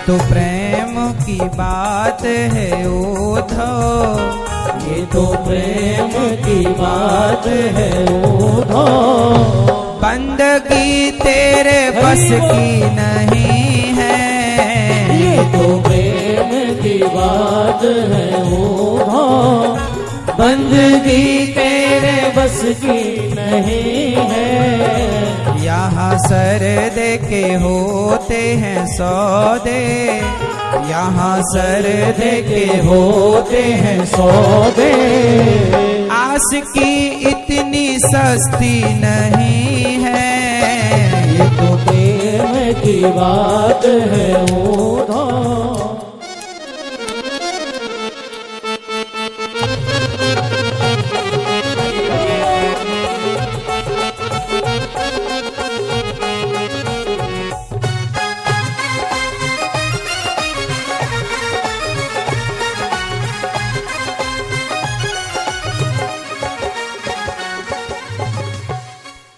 तो प्रेम की बात है उद्धव, ये तो प्रेम की बात है उद्धव। बंदगी तेरे बस की नहीं है, ये तो प्रेम की बात है उद्धव। बंदगी तेरे बस की नहीं है। यहाँ सर दे के होते हैं सौदे, यहाँ सर दे के होते हैं सौदे। आस की इतनी सस्ती नहीं है, ये तो प्रेम की बात है उद्धव।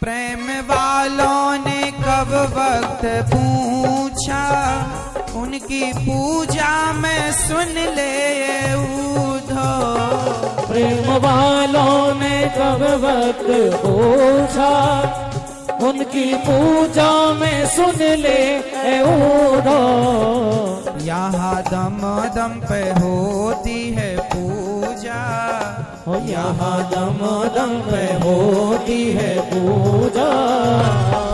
प्रेम वालों ने कब वक्त पूछा, उनकी पूजा में सुन ले उद्धव। प्रेम वालों ने कब वक्त पूछा, उनकी पूजा में सुन ले उद्धव। यहाँ दम दम पे होती है पूजा, यहाँ दम दम पे होती है पूजा।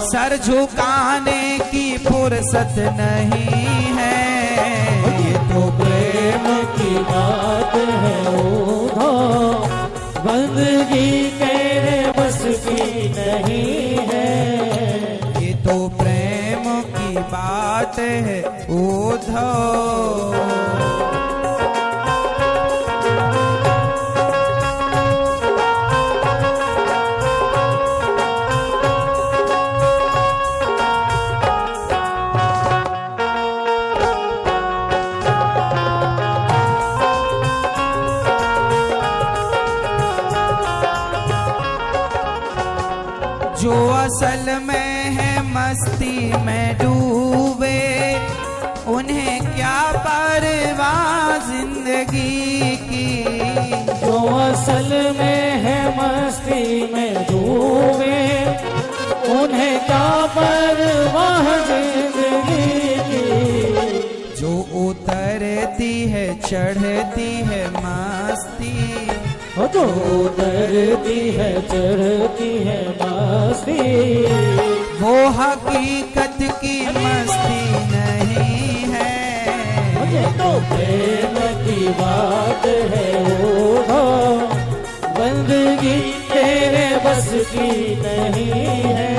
सर झुकाने की फुर्सत नहीं है, ये तो प्रेम की बात है उद्धव। बंदगी तेरे बस की नहीं है, ये तो प्रेम की बात है उद्धव। जो असल में है मस्ती में डूबे, उन्हें क्या परवाह जिंदगी की। जो असल में है मस्ती में डूबे, उन्हें क्या परवाह जिंदगी की। जो उतरती है चढ़ती है मस्ती, जो उतरती है चढ़ती है मस्ती। वो हकीकत की मस्ती नहीं है, ये तो प्रेम की बात है उद्धव। बंदगी तेरे बस की नहीं है।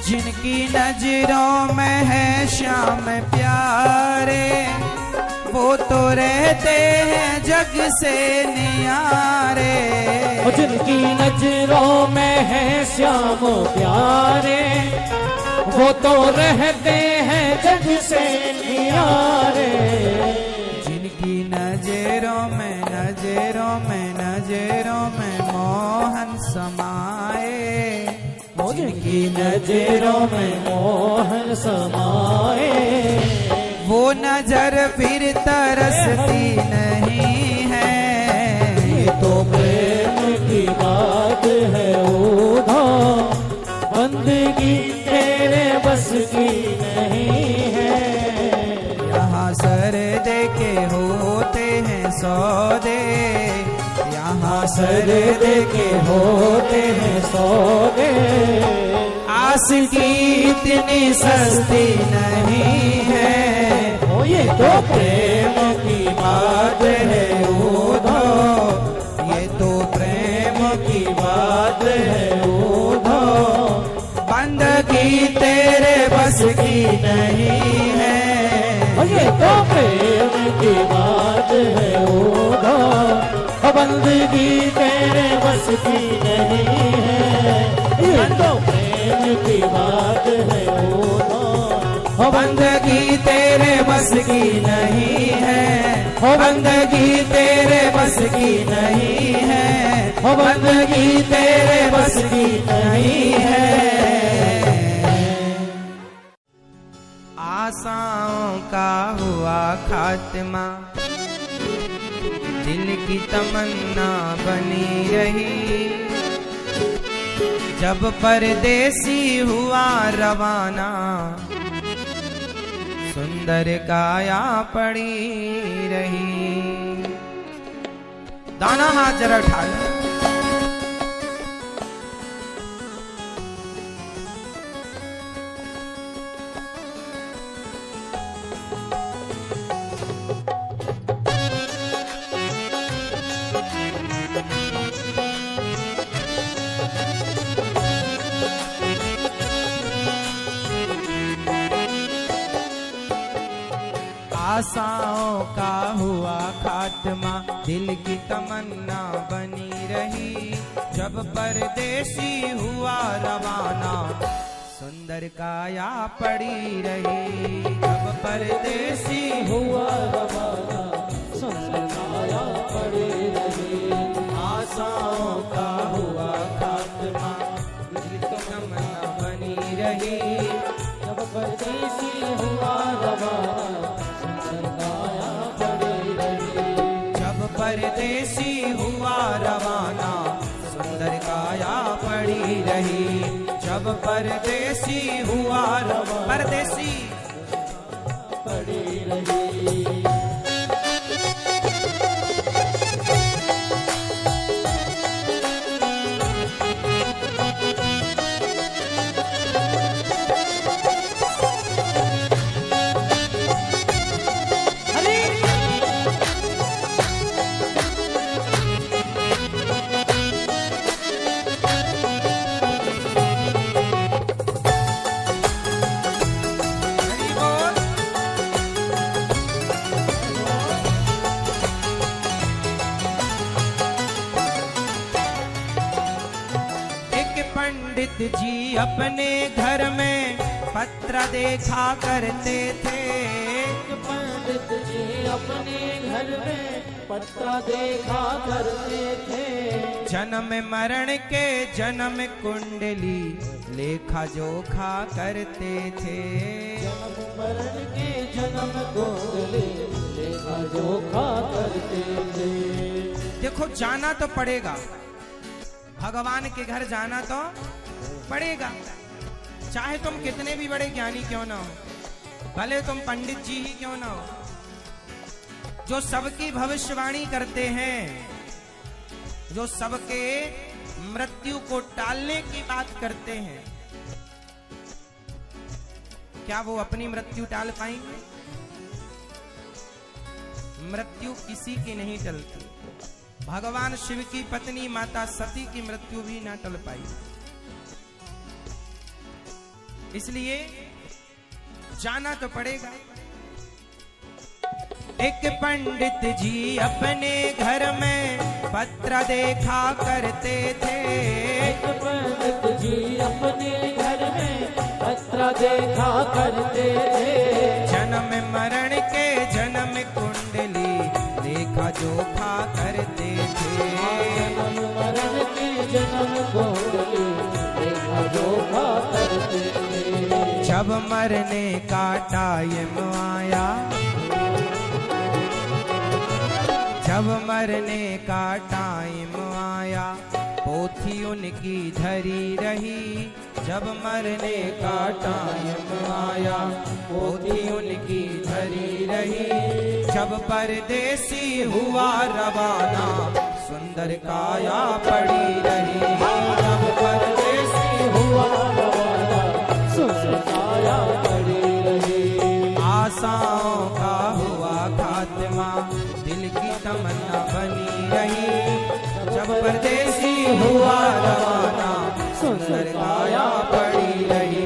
जिनकी नजरों में है श्याम प्यारे, वो तो रहते हैं जग से नियारे। जिनकी नजरों में है श्याम प्यारे, वो तो रहते हैं जग से नियारे। जिनकी नजरों में मोहन समाए, जिनकी नजरों में मोहन समाए। वो नजर फिर तरसती नहीं है, ये तो प्रेम की बात है उद्धव। बंदगी तेरे बस की नहीं है। यहाँ सर दे के होते हैं सौदे, यहाँ सर दे के होते हैं सौदे। आस की इतनी सस्ती नहीं है, ये तो प्रेम की बात है उद्धव। ये तो प्रेम की बात है उद्धव। बंदगी तेरे बस की नहीं बंदगी तेरे बस की नहीं है, ये तो प्रेम की बात है ओ नौन। बंदगी तेरे बस की नहीं है, बंदगी तेरे बस की नहीं है, बंदगी तेरे बस की नहीं है। आशाओं का हुआ खात्मा, दिल की तमन्ना बनी रही, जब परदेसी हुआ रवाना, सुंदर काया पड़ी रही। दाना हाथ जरा उठा लो। आशाओं का हुआ खात्मा, दिल की तमन्ना बनी रही, जब परदेसी हुआ रवाना, सुंदर काया पड़ी रही। जब परदेसी हुआ रवाना, सुंदर काया पड़ी रही। आशाओं का हुआ खात्मा, दिल की तमन्ना बनी रही, जब परदेसी हुआ रवाना, परदेसी हुआ रवाना, सुंदर काया पड़ी रही। जब परदेसी हुआ रवाना, परदेसी पड़ी रही। पंडित जी अपने घर में पत्र देखा करते थे। पंडित जी अपने घर में पत्र देखा करते थे। जन्म मरण के जन्म कुंडली लेखा जोखा करते थे। जन्म मरण के जन्म कुंडली लेखा जोखा करते थे। देखो जाना तो पड़ेगा, भगवान के घर जाना तो पड़ेगा, चाहे तुम कितने भी बड़े ज्ञानी क्यों ना हो, भले तुम पंडित जी ही क्यों ना हो, जो सबकी भविष्यवाणी करते हैं, जो सबके मृत्यु को टालने की बात करते हैं, क्या वो अपनी मृत्यु टाल पाएंगे? मृत्यु किसी की नहीं टलती। भगवान शिव की पत्नी माता सती की मृत्यु भी ना टल पाई। इसलिए जाना तो पड़ेगा। एक पंडित जी अपने घर में पत्र देखा करते थे। एक पंडित जी अपने घर में पत्र देखा करते थे। जन्म मरण के जन्म कुंडली लेखा जोखा करते थे। जन्म मरण के जन्म कुंडली लेखा जोखा करते थे। जब मरने का टाइम आया, जब मरने का टाइम आया, पोथी उनकी धरी रही। जब मरने का टाइम आया, पोथी उनकी धरी रही। जब परदेसी हुआ रवाना, सुंदर काया पड़ी रही। जब परदेसी हुआ रवाना, सुंदर काया पड़ी रही। आशाओं का हुआ खात्मा, दिल की तमन्ना बनी रही। जब परदेसी हुआ रवाना, सुंदर काया पड़ी रही।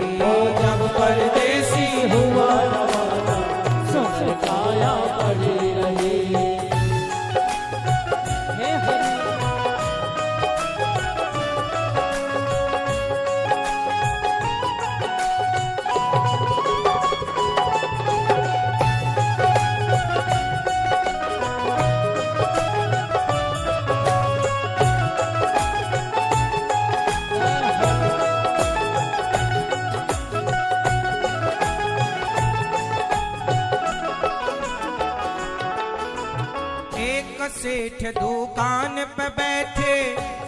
जब परदेसी हुआ रवाना, सुंदर काया पड़ी रही। हे हरि सेठ दुकान पे बैठे,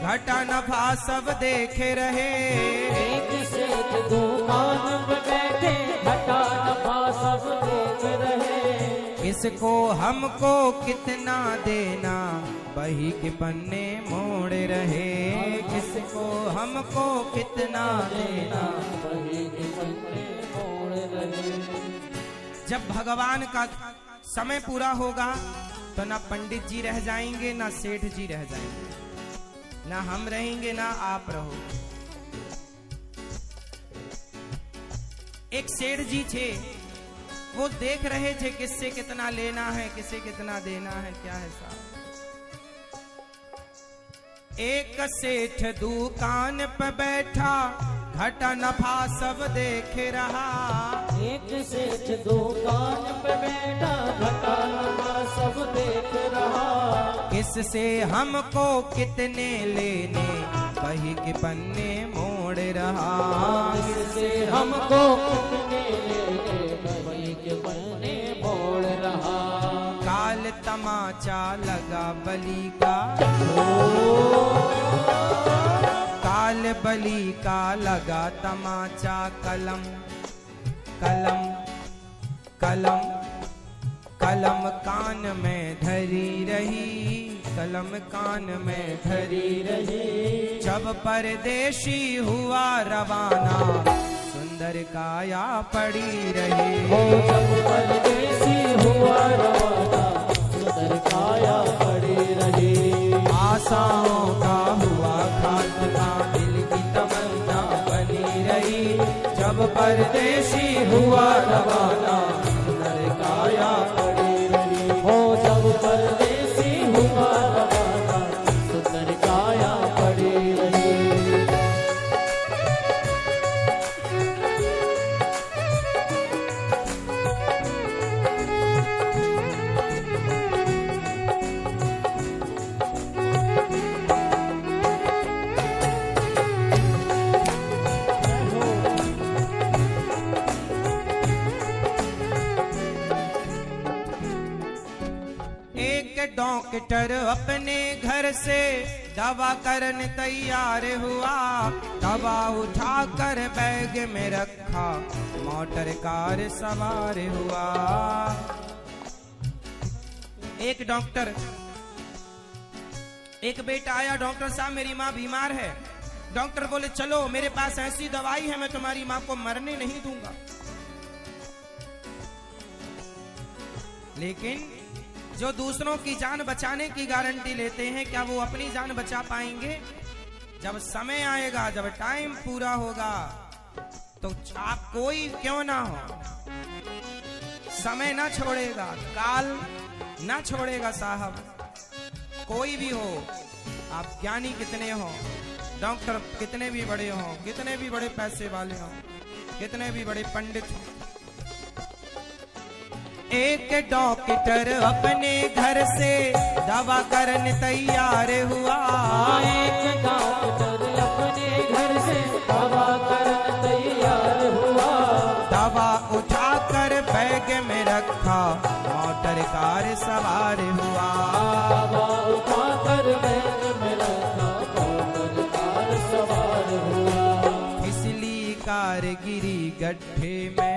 घटा नफा सब देखे रहे। एक सेठ दुकान पे बैठे, घटा नफा सब देख रहे। किसको हमको कितना देना, बही के पन्ने मोड़ रहे। किसको हमको कितना देना, बही के पन्ने मोड़ रहे। जब भगवान का समय पूरा होगा तो ना पंडित जी रह जाएंगे, ना सेठ जी रह जाएंगे, ना हम रहेंगे, ना आप रहोगे। एक सेठ जी थे, वो देख रहे थे किससे कितना लेना है, किसे कितना देना है, क्या है साहब। एक सेठ दुकान पे बैठा, घटा नफा सब देख रहा। एक सेठ दुकान पे बैठा, घटा नफा सब देख रहा। किससे हमको कितने लेने, बही के पन्ने मोड़ रहा। किससे हमको कितने लेने, बही के पन्ने मोड़ रहा। काल तमाचा लगा बलि का, काल बलि का लगा तमाचा। कलम कलम कलम कलम कान में धरी रही, कलम कान में धरी रही। जब परदेशी हुआ रवाना, सुंदर काया पड़ी रही। जब परदेशी हुआ रवाना, सुंदर काया पड़ी रही। आशाओं का हुआ खात्मा, दिल की तमन्ना बनी रही। जब परदेशी हुआ रवाना, सुंदर काया पड़ी रही। हो जब परदेशी हुआ रवाना, सुंदर काया पड़ी रही। डॉक्टर अपने घर से दवा करने तैयार हुआ। दवा उठाकर बैग में रखा, मोटर कार सवार हुआ। एक डॉक्टर, एक बेटा आया, डॉक्टर साहब मेरी माँ बीमार है। डॉक्टर बोले चलो मेरे पास ऐसी दवाई है, मैं तुम्हारी माँ को मरने नहीं दूंगा। लेकिन जो दूसरों की जान बचाने की गारंटी लेते हैं, क्या वो अपनी जान बचा पाएंगे? जब समय आएगा, जब टाइम पूरा होगा, तो आप कोई क्यों ना हो, समय ना छोड़ेगा, काल ना छोड़ेगा साहब। कोई भी हो, आप ज्ञानी कितने हो, डॉक्टर कितने भी बड़े हो, कितने भी बड़े पैसे वाले हो, कितने भी बड़े पंडित हो, एक डॉक्टर अपने घर से दवा करने तैयार हुआ। एक डॉक्टर अपने घर से दवा करने तैयार हुआ। दवा उठाकर बैग में रखा, मोटर कार सवार हुआ। दवा उठाकर बैग में रखा, मोटर कार सवार हुआ। फिसली कार गिरी गड्ढे में,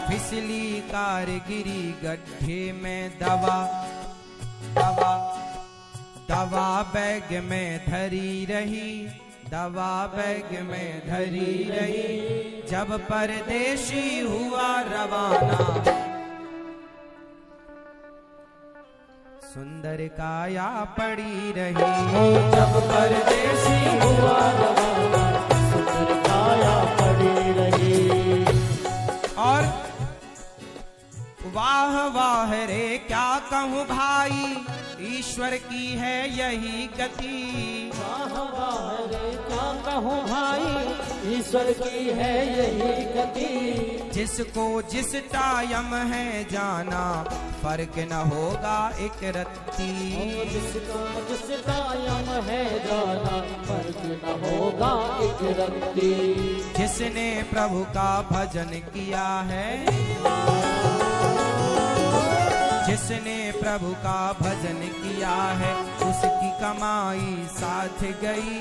फिसली कार गिरी गड्ढे में। दवा दवा दवा बैग में धरी रही, दवा बैग में धरी रही। जब परदेशी हुआ रवाना, सुंदर काया पड़ी रही। जब परदेशी हुआ रवाना, सुंदर काया पड़ी रही। और वाह वाह रे क्या कहूँ भाई, ईश्वर की है यही गति। वाह वाह रे क्या कहूँ भाई, ईश्वर की है यही गति। जिसको जिस टाइम है जाना, फर्क न होगा एक रत्ती। जिसको जिस टाइम है जाना, फर्क न होगा एक रत्ती। जिसने प्रभु का भजन किया है, जिसने प्रभु का भजन किया है उसकी कमाई साथ गई।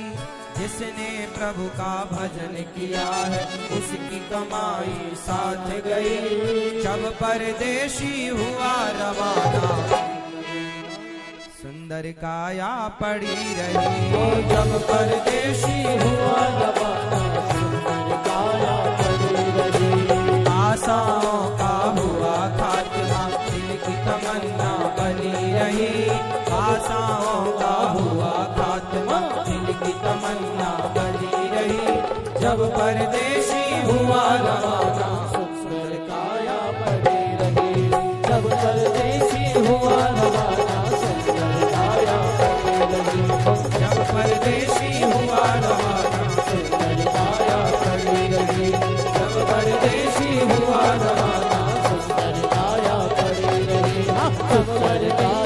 जिसने प्रभु का भजन किया है उसकी कमाई साथ गई। जब परदेशी हुआ रवाना सुंदर काया पड़ी रही। जब परदेशी हुआ रवाना सुंदर काया पड़ी रही। आशाओं का हुआ खात्मा दिल की तमन्ना बनी रही। आशाओं का हुआ खात्मा दिल की तमन्ना बनी रही। जब परदेशी हुआ रवाना सुंदर काया पड़ी रही। जब परदेशी हुआ रवाना सुंदर काया पड़ी रही। जब परदेशी हुआ रवाना सुंदर काया पड़ी रही। जब परदेशी हुआ रवाना सुंदर काया पड़ी रही। सुंदर काया